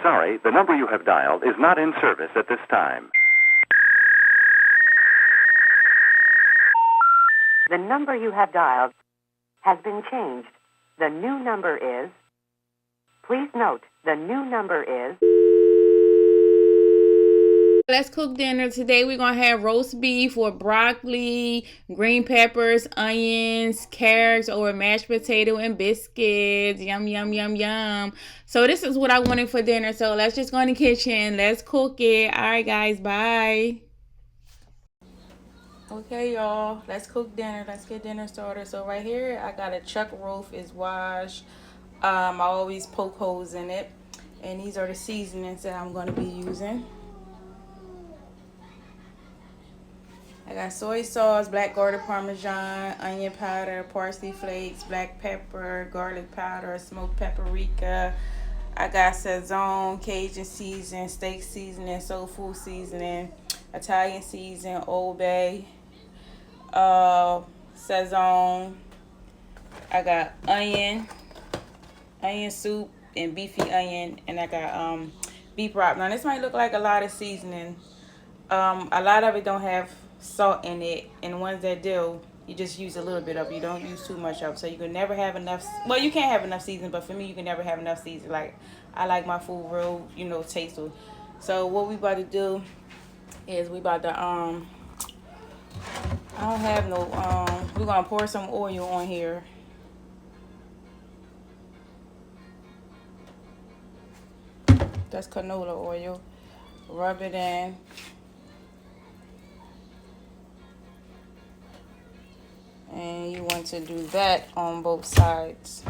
Sorry, the number you have dialed is not in service at this time. The number you have dialed has been changed. The new number is... Please note, the new number is... Let's cook dinner. Today we're going to have roast beef with broccoli, green peppers, onions, carrots, or mashed potato and biscuits. Yum, yum, yum, yum. So this is what I wanted for dinner. So let's just go in the kitchen. Let's cook it. All right, guys. Bye. Okay, y'all. Let's cook dinner. Let's get dinner started. So right here, I got a chuck roast. It's washed. I always poke holes in it. And these are the seasonings that I'm going to be using. I got soy sauce, black garlic parmesan, onion powder, parsley flakes, black pepper, garlic powder, smoked paprika. I got Sazon, Cajun seasoning, steak seasoning, soul food seasoning, Italian seasoning, Old Bay, Sazon. I got onion soup, and beefy onion, and I got beef broth. Now this might look like a lot of seasoning. A lot of it don't have salt in it, and the ones that do, you just use a little bit of it. You don't use too much of it, so you can never have enough. Well, you can't have enough seasoning, but for me, you can never have enough seasoning. Like, I like my food real, tasteful. So what we about to do is we about to I don't have no we're gonna pour some oil on here. That's canola oil. Rub it in. And you want to do that on both sides.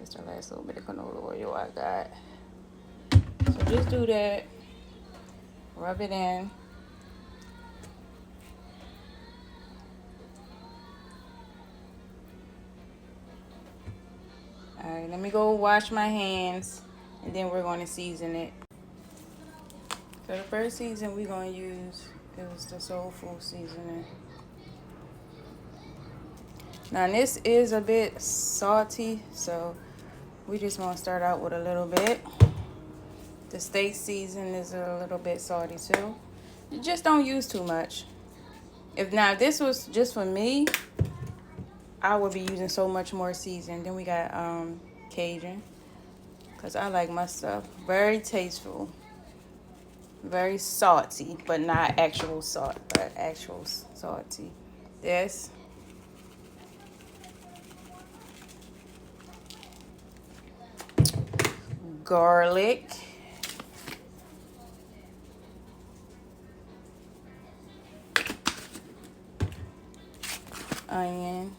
Just the last little bit of canola oil I got. So just do that. Rub it in. Alright, let me go wash my hands, and then we're going to season it. So the first season we're going to use is the soul food seasoning. Now this is a bit salty, so we just want to start out with a little bit. The steak season is a little bit salty too. You just don't use too much. If this was just for me, I would be using so much more season. Then we got Cajun, because I like my stuff very tasteful, very salty, but not actual salt, but actual salty. This. Garlic, onion,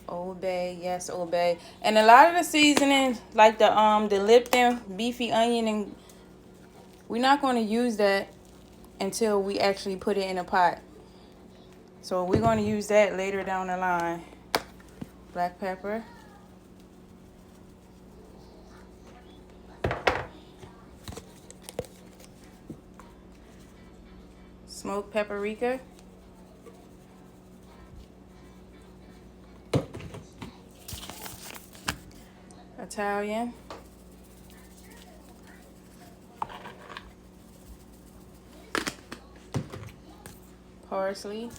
Old Bay, yes, Old Bay, and a lot of the seasonings like the Lipton beefy onion, and we're not going to use that until we actually put it in a pot. So we're going to use that later down the line. Black pepper. Smoked paprika. Italian. Parsley.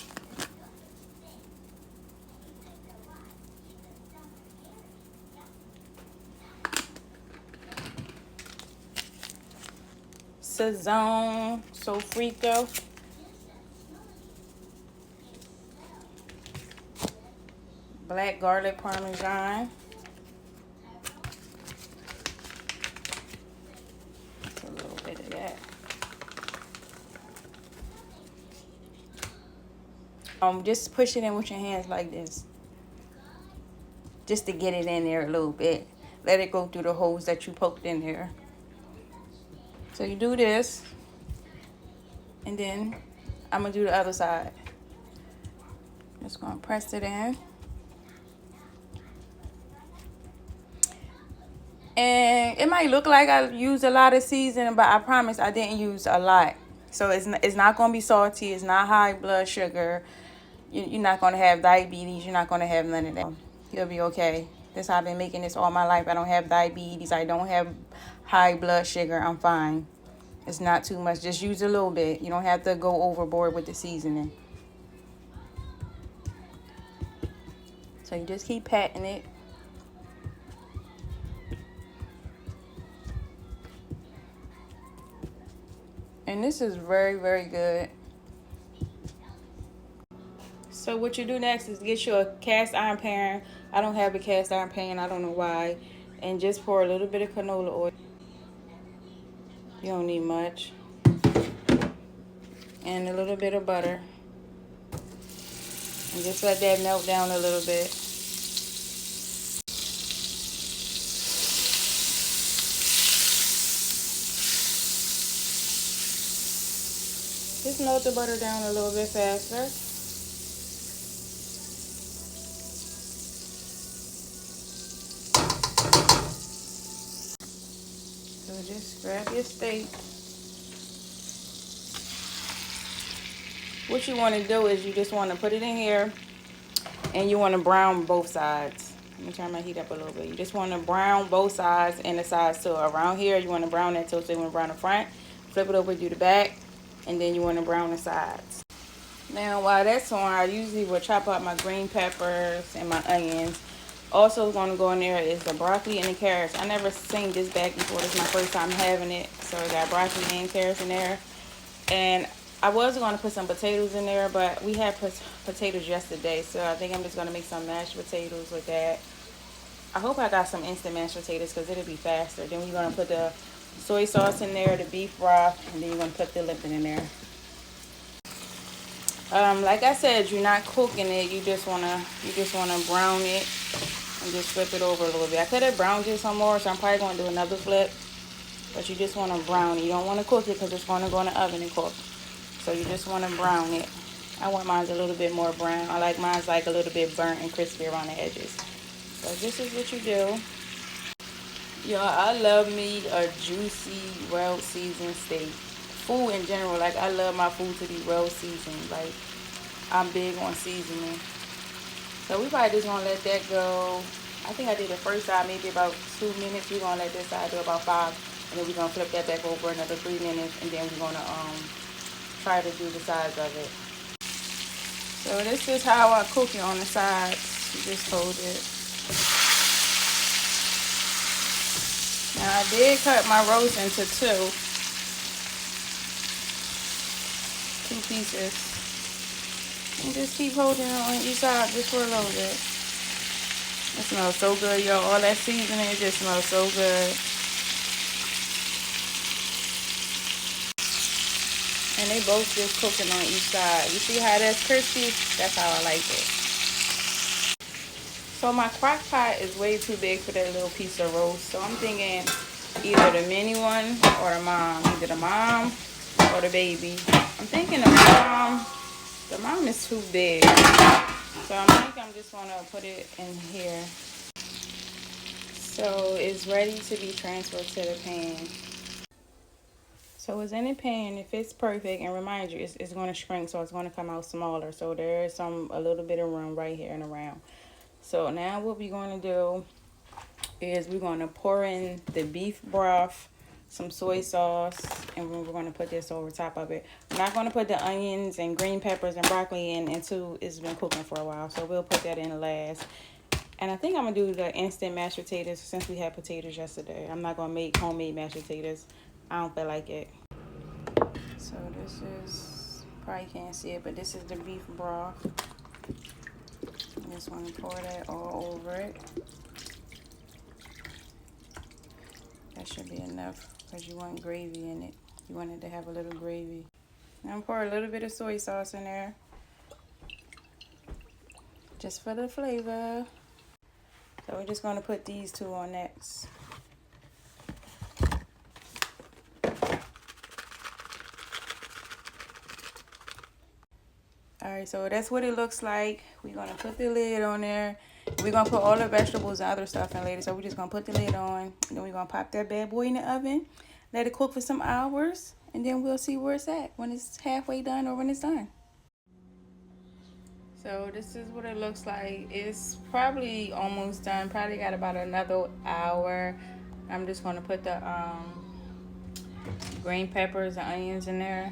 Sazon, sofrito, black garlic parmesan, a little bit of that. Just push it in with your hands like this, just to get it in there a little bit. Let it go through the holes that you poked in there. So you do this, and then I'm going to do the other side. Just going to press it in. And it might look like I used a lot of seasoning, but I promise I didn't use a lot. So it's not going to be salty. It's not high blood sugar. You're not going to have diabetes. You're not going to have none of that. You'll be okay. That's how I've been making this all my life. I don't have diabetes. I don't have high blood sugar. I'm fine. It's not too much. Just use a little bit. You don't have to go overboard with the seasoning. So you just keep patting it. And this is very, very good. So what you do next is get you a cast iron pan. I don't have a cast iron pan. I don't know why. And just pour a little bit of canola oil. You don't need much. And a little bit of butter. And just let that melt down a little bit. Just melt the butter down a little bit faster. So just grab your steak. What you want to do is you just want to put it in here and you want to brown both sides. Let me turn my heat up a little bit. You just want to brown both sides and the sides too. Around here, you want to brown that too. So you want to brown the front, flip it over, do the back, and then you want to brown the sides. Now, while that's on, I usually will chop up my green peppers and my onions. Also going to go in there is the broccoli and the carrots. I never seen this bag before. This is my first time having it. So I got broccoli and carrots in there. And I was going to put some potatoes in there, but we had potatoes yesterday. So I think I'm just going to make some mashed potatoes with that. I hope I got some instant mashed potatoes because it'll be faster. Then we're going to put the soy sauce in there, the beef broth, and then you're going to put the lippin in there. Like I said, you're not cooking it. You just wanna brown it and just flip it over a little bit. I could have browned it some more, so I'm probably gonna do another flip. But you just wanna brown it. You don't wanna cook it because it's gonna go in the oven and cook. So you just wanna brown it. I want mine a little bit more brown. I like mine like a little bit burnt and crispy around the edges. So this is what you do. Yo, I love me a juicy, well-seasoned steak. Food in general, like I love my food to be well-seasoned. Like I'm big on seasoning. So we probably just gonna let that go. I think I did the first side maybe about 2 minutes. We're gonna let this side do about 5, and then we're gonna flip that back over another 3 minutes, and then we're gonna try to do the sides of it. So this is how I cook it on the sides. You just hold it. Now I did cut my roast into two pieces. And just keep holding it on each side just for a little bit. It smells so good, y'all. All that seasoning, it just smells so good. And they both just cooking on each side. You see how that's crispy? That's how I like it. So my crock pot is way too big for that little piece of roast. So I'm thinking either the mini one or the mom. Either the mom or the baby. I'm thinking the mom. The mom is too big. So I think I'm just going to put it in here. So it's ready to be transferred to the pan. So it's in the pan. It fits perfect. And remind you, it's going to shrink. So it's going to come out smaller. So there is a little bit of room right here and around. So now what we're going to do is we're going to pour in the beef broth, some soy sauce, and we're going to put this over top of it. We're not going to put the onions and green peppers and broccoli in until it's been cooking for a while. So we'll put that in last. And I think I'm going to do the instant mashed potatoes since we had potatoes yesterday. I'm not going to make homemade mashed potatoes. I don't feel like it. So this is, probably can't see it, but this is the beef broth. I just want to pour that all over it. That should be enough because you want gravy in it. You want it to have a little gravy. Now I'm pour a little bit of soy sauce in there. Just for the flavor. So we're just going to put these two on next. Alright, so that's what it looks like. We're going to put the lid on there. We're going to put all the vegetables and other stuff in later. So we're just going to put the lid on. And then we're going to pop that bad boy in the oven. Let it cook for some hours. And then we'll see where it's at. When it's halfway done or when it's done. So this is what it looks like. It's probably almost done. Probably got about another hour. I'm just gonna put the green peppers and onions in there.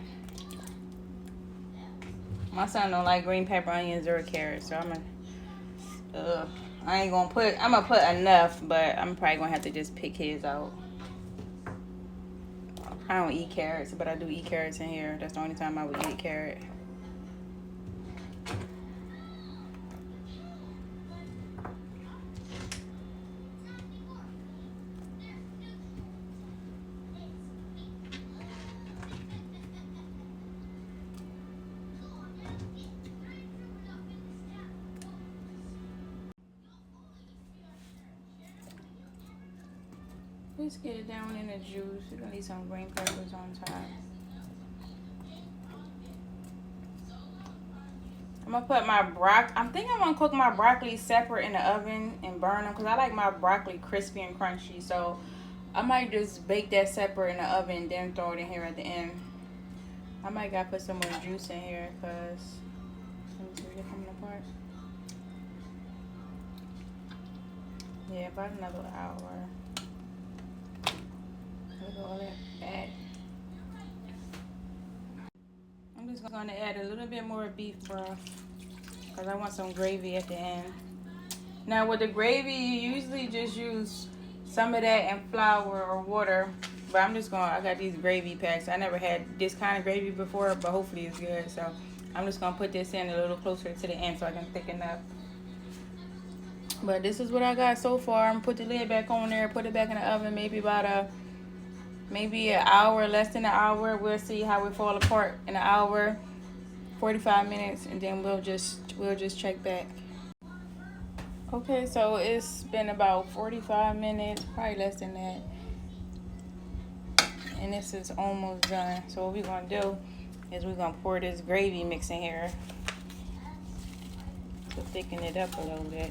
My son don't like green pepper, onions, or carrots, so I'm gonna put enough, but I'm probably gonna have to just pick his out. I don't eat carrots, but I do eat carrots in here. That's the only time I would eat carrot. Just get it down in the juice. We're gonna need some green peppers on top. I'm gonna put my broccoli. I'm thinking I'm gonna cook my broccoli separate in the oven and burn them because I like my broccoli crispy and crunchy. So I might just bake that separate in the oven and then throw it in here at the end. I might gotta put some more juice in here because they're coming apart. Yeah, about another hour. Look at all that fat. I'm just gonna add a little bit more beef broth because I want some gravy at the end. Now with the gravy, you usually just use some of that and flour or water. But I got these gravy packs. I never had this kind of gravy before, but hopefully it's good. So I'm just gonna put this in a little closer to the end so I can thicken up. But this is what I got so far. I'm gonna put the lid back on there, put it back in the oven, maybe about maybe an hour, less than an hour. We'll see how it fall apart in an hour, 45 minutes, and then we'll just check back. Okay, so it's been about 45 minutes, probably less than that. And this is almost done. So what we're gonna do is we're gonna pour this gravy mix in here to thicken it up a little bit.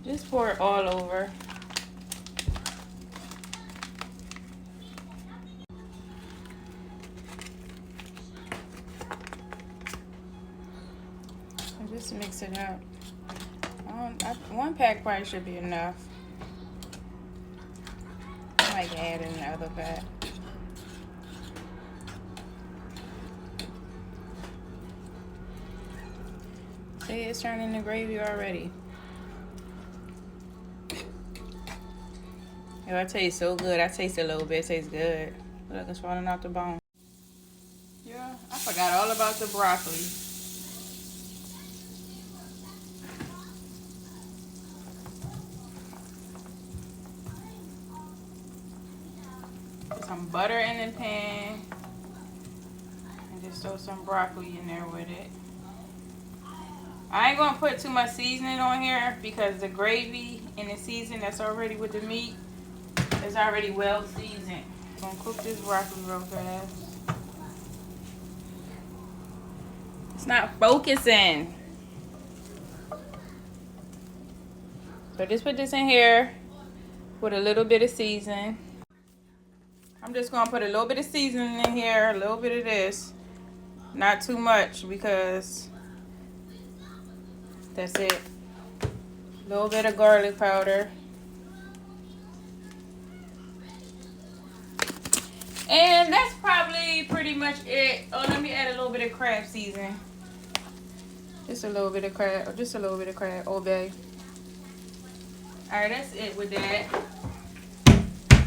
Just pour it all over. And just mix it up. One pack probably should be enough. I might add in the other pack. See, it's turning to gravy already. Yo, I taste so good. I taste a little bit. It tastes good. Look, it's falling off the bone. Yeah, I forgot all about the broccoli. Put some butter in the pan. And just throw some broccoli in there with it. I ain't gonna put too much seasoning on here because the gravy and the seasoning that's already with the meat is already well seasoned. I'm gonna cook this broccoli real fast. It's not focusing. So just put this in here with a little bit of seasoning. I'm just gonna put a little bit of seasoning in here, a little bit of this. Not too much because that's it. A little bit of garlic powder. And that's probably pretty much it. Oh, let me add a little bit of crab seasoning. Just a little bit of crab, Old Bay. Alright, that's it with that.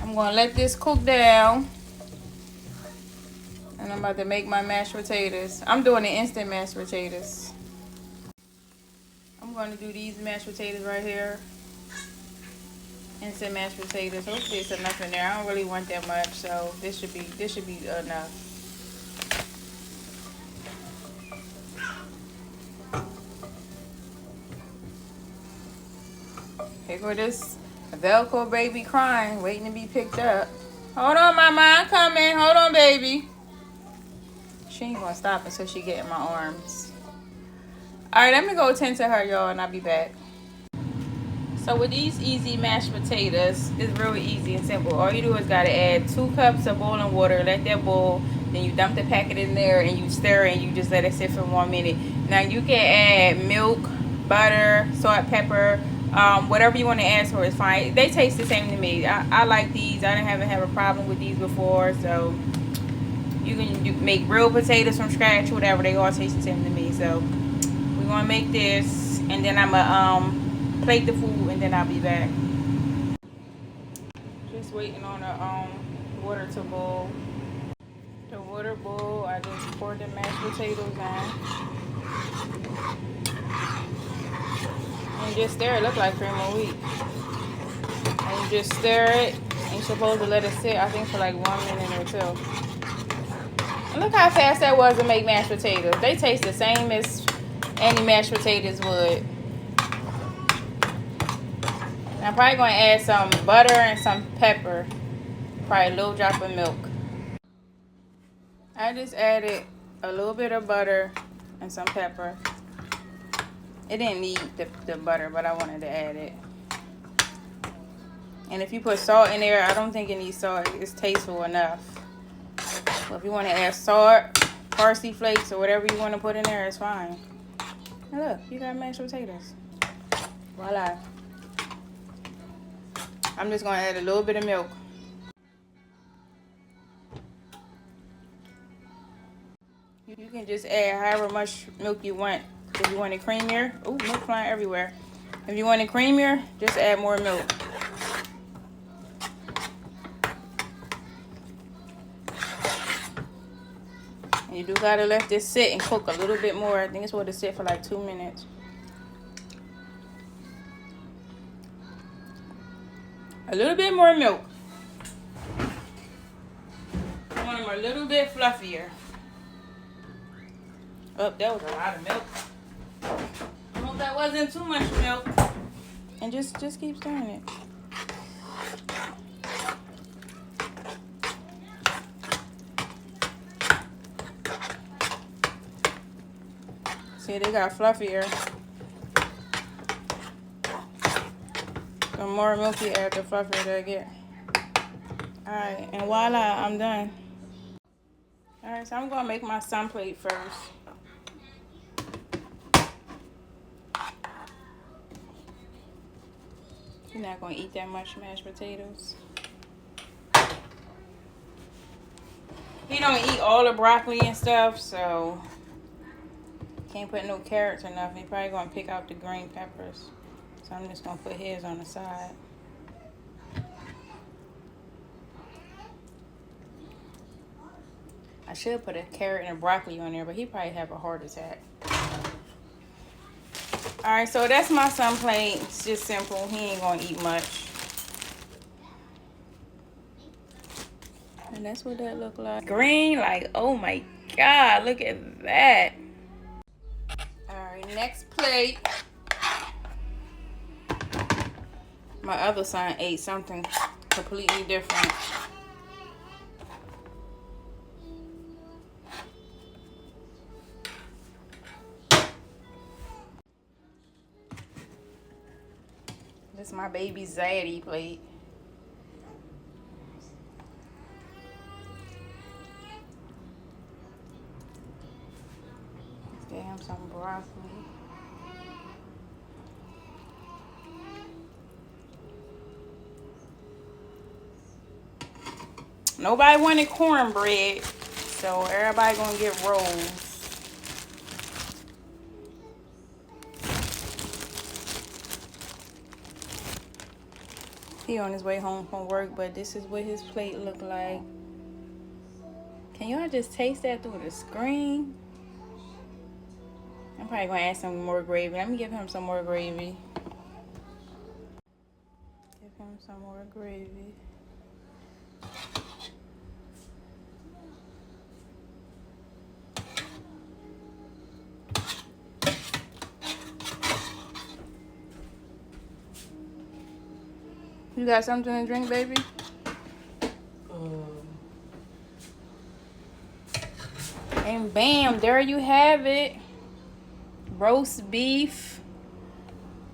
I'm gonna let this cook down. And I'm about to make my mashed potatoes. I'm doing the instant mashed potatoes. I'm gonna do these mashed potatoes right here. Instant mashed potatoes. Hopefully it's enough in there. I don't really want that much, so this should be enough. Here go this Velcro baby crying, waiting to be picked up. Hold on, mama, I'm coming. Hold on, baby. She ain't gonna stop until she get in my arms. All right, let me go tend to her, y'all, and I'll be back. So with these easy mashed potatoes, it's really easy and simple. All you do is gotta add 2 cups of boiling water, let that boil, then you dump the packet in there and you stir it and you just let it sit for 1 minute. Now you can add milk, butter, salt, pepper, whatever you want to add to it is fine. They taste the same to me. I like these. I didn't have a problem with these before, so you can make real potatoes from scratch, whatever. They all taste the same to me. So we're gonna make this, and then I'm gonna plate the food, and then I'll be back. Just waiting on the water to boil. The water boil. I just poured the mashed potatoes on. And just stir it. Look like cream of wheat. And you just stir it. And you're supposed to let it sit, I think, for like 1 minute or 2. And look how fast that was to make mashed potatoes. They taste the same as any mashed potatoes would. I'm probably going to add some butter and some pepper. Probably a little drop of milk. I just added a little bit of butter and some pepper. It didn't need the butter, but I wanted to add it. And if you put salt in there, I don't think it needs salt. It's tasteful enough. So if you want to add salt, parsley flakes, or whatever you want to put in there, it's fine. And look, you got mashed potatoes. Voila. I'm just going to add a little bit of milk. You can just add however much milk you want. If you want it creamier, ooh, milk flying everywhere. If you want it creamier, just add more milk. And you do gotta let this sit and cook a little bit more. I think it's supposed to sit for like 2 minutes. A little bit more milk. I want them a little bit fluffier. Oh, that was a lot of milk. I hope that wasn't too much milk. And just keep stirring it. See, they got fluffier. The more milk you add, the fluffier they get. Alright, and voila, I'm done. Alright, so I'm going to make my sun plate first. You're not going to eat that much mashed potatoes. He don't eat all the broccoli and stuff, so can't put no carrots or nothing. He probably going to pick out the green peppers. So I'm just going to put his on the side. I should put a carrot and a broccoli on there, but he probably have a heart attack. Alright, so that's my sun plate. It's just simple. He ain't gonna eat much. And that's what that look like. Green, like, oh my God, look at that. Alright, next plate. My other son ate something completely different. This is my baby Zaddy plate. Let's get him some broccoli. Nobody wanted cornbread, so everybody gonna get rolls. He on his way home from work, but this is what his plate look like. Can y'all just taste that through the screen? I'm probably gonna add some more gravy. Let me give him some more gravy. Give him some more gravy. You got something to drink, baby? And bam, there you have it. Roast beef,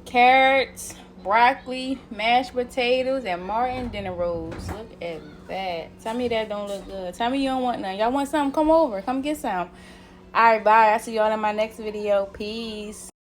carrots, broccoli, mashed potatoes, and Martin dinner rolls. Look at that. Tell me that don't look good. Tell me you don't want none. Y'all want something? Come over. Come get some. All right, bye. I'll see y'all in my next video. Peace.